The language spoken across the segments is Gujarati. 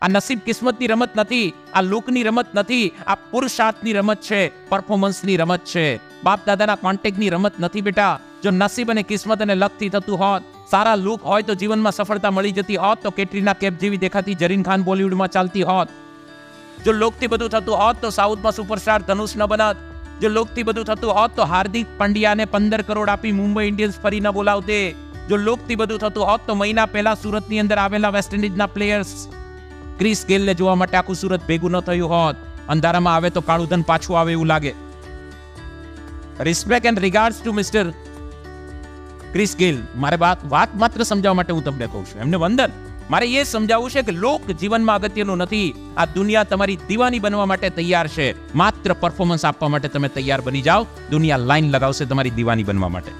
આ નસીબ કિસ્મતની રમત નથી, આ લુકની રમત નથી, આ પુરુષાર્થની રમત છે, પરફોર્મન્સની રમત છે, બાપ દાદાના કોન્ટેક્ટની રમત નથી બેટા. જો નસીબ અને કિસ્મત અને લકથી થતું હોત, સારા લુક હોય તો જીવનમાં સફળતા મળી જતી હોત, તો કેટરીના કેફ જેવી દેખાતી જરીન ખાન બોલિવૂડમાં ચાલતી હોત. જો લોકથી બધું થતું હોત તો સાઉથમાં સુપરસ્ટાર ધનુષ ન બનત. જો લોકથી બધું થતું હોત તો હાર્દિક પંડ્યાને 15 કરોડ આપી મુંબઈ ઇન્ડિયન્સ ફરી ન બોલાવતે. જો લોકથી બધું થતું હોત તો મહિના પહેલા સુરતની અંદર આવેલા વેસ્ટ ઇન્ડિઝના પ્લેયર્સ ક્રિસ ગેલને જોવા માટે આખું સુરત ભેગું ન થયું હોત. અંધારામાં આવે તો કાળું ધન પાછું આવે એવું લાગે. Respect and regards to mister Chris Gayle. મારે વાત માત્ર સમજાવવા માટે હું તમને કહું છું, એમને વંદન. મારે એ સમજાવવું છે કે લોક જીવનમાં અગત્યનું નથી. આ દુનિયા તમારી દીવાની બનવા માટે તૈયાર છે. માત્ર પરફોર્મન્સ આપવા માટે તમે તૈયાર બની જાઓ, દુનિયા લાઈન લગાવશે તમારી દીવાની બનવા માટે.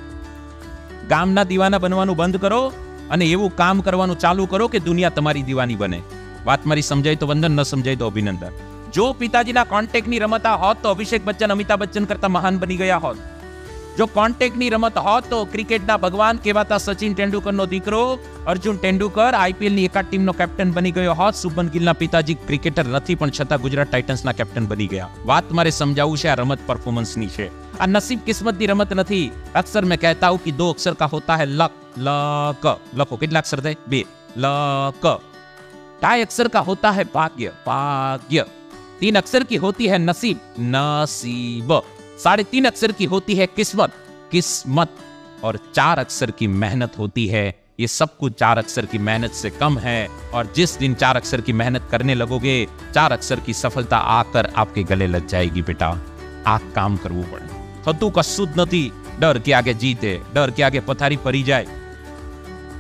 ગામના દીવાના બનવાનું બંધ કરો અને એવું કામ કરવાનું ચાલુ કરો કે દુનિયા તમારી દીવાની બને. વાત મારી સમજાય તો વંદન, ન સમજાય તો અભિનંદન. જો પિતાજીના કોન્ટેક્ટની રમત હોત તો અભિષેક બચ્ચન અમિતાભ બચ્ચન કરતા મહાન બની ગયા હોત. જો કોન્ટેક્ટની રમત હોત તો ક્રિકેટના ભગવાન કહેવાતા સચિન તેંડુલકરનો દીકરો અર્જુન તેંડુલકર આઈપીએલની એકાદ ટીમનો કેપ્ટન બની ગયો હોત. શુભમન ગિલના પિતાજી ક્રિકેટર નથી પણ છતાં ગુજરાત ટાઇટન્સના કેપ્ટન બની ગયા. વાત મારે સમજાવવું છે, આ રમત પરફોર્મન્સની છે. આ નસીબ કિસ્મતની રમત નથી. અક્સર મેં કહેતા હું કે 2 અક્ષર કા હોતા है लक. लक लखो કેટલા અક્ષર થાય? 2. लक. 2 अक्षर का होता है भाग्य. भाग्य. 3 अक्षर की होती है नसीब. नसीब. 3.5 अक्षर की होती है किस्मत. किस्मत. और 4 अक्षर की मेहनत होती है. ये सब कुछ 4 अक्षर की मेहनत से कम है. और जिस दिन 4 अक्षर की मेहनत करने लगोगे, 4 अक्षर की सफलता आकर आपके गले लग जाएगी बेटा. आ काम करવું પડે. થતું કશું જ નથી. ડર કે આગે જીતે, ડર કે આગે પથારી ફરી જાય.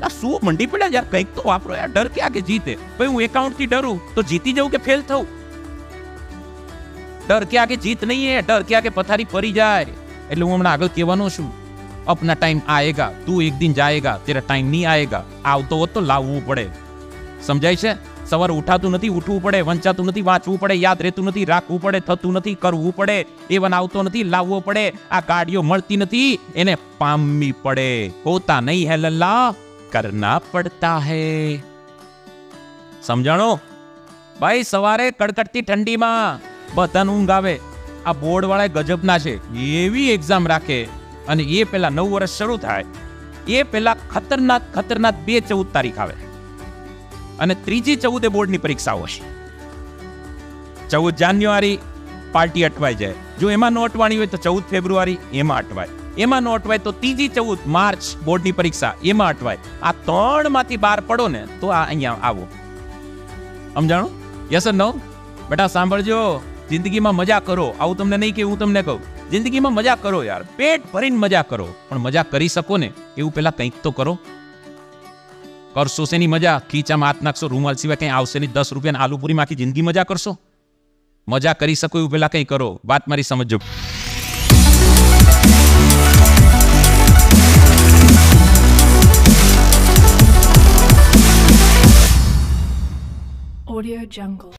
આ શું મંડી પડ્યા યાર, કંઈક તો વાપરો યાર. ડર કે આગે જીતે. ભાઈ હું એકાઉન્ટથી ડરું તો જીતી જવું કે ફેલ થવું? ડર કે આગે જીત નહીં હે, ડર કે આગે પથારી ફરી જાય. એટલે હું હમણાં આગળ કહેવાનો છું, अपना टाइम आएगा, तू एक दिन जाएगा, तेरा टाइम नहीं आएगा. આવતો હોત તો લાવવું પડે. સમજાય છે? સવારે ઉઠાતું નથી, ઉઠવું પડે. વંચાતું નથી, વાંચવું પડે. યાદ રહેતું નથી, રાખવું પડે. થતું નથી, કરવું પડે. એવન આવતો નથી, લાવવો પડે. આ ગાડીઓ મળતી નથી, એને પામવી પડે. હોતા નહીં હે લલ્લા, કરના પડતા હે. સમજાણો? ભાઈ સવારે કડકડતી ઠંડીમાં બધાને ઊંઘ આવે. આ બોર્ડ વાળા ગજબના છે. એવી એક્ઝામ રાખે અને એ પેલા 9 વર્ષ શરૂ થાય એ પેલા ખતરનાક 2-14 તારીખ આવે અને ત્રીજી 14 બોર્ડની પરીક્ષાઓ હશે. 14 જાન્યુઆરી પાર્ટી અટવાઈ જાય. જો એમાં નો અટવાણી હોય તો 14 ફેબ્રુઆરી એમાં અટવાય. એમાં નો અટવાય તો ત્રીજી 14 માર્ચ બોર્ડની પરીક્ષા એમાં અટવાય. આ 3 માંથી બહાર પડો ને તો આ અહીંયા આવો. સમજાણું? યસ ઓર નો? બેટા સાંભળજો, જિંદગીમાં મજા કરો. આવું તમને નહીં કે હું તમને કહું. જિંદગીમાં મજા કરો યાર, પેટ ભરીને મજા કરો. પણ મજા કરી શકો ને એવું પેલા કંઈક તો કરો. કરશો શેની મજા? ખીચામાં હાથ નાખશો, રૂમાલ સિવાય કંઈ આવશે નહીં. 10 રૂપિયાની આલુપુરીમાં આખી જિંદગી મજા કરશો? મજા કરી શકો એવું પેલા કંઈ કરો. વાત મારી સમજો. Audio Jungle.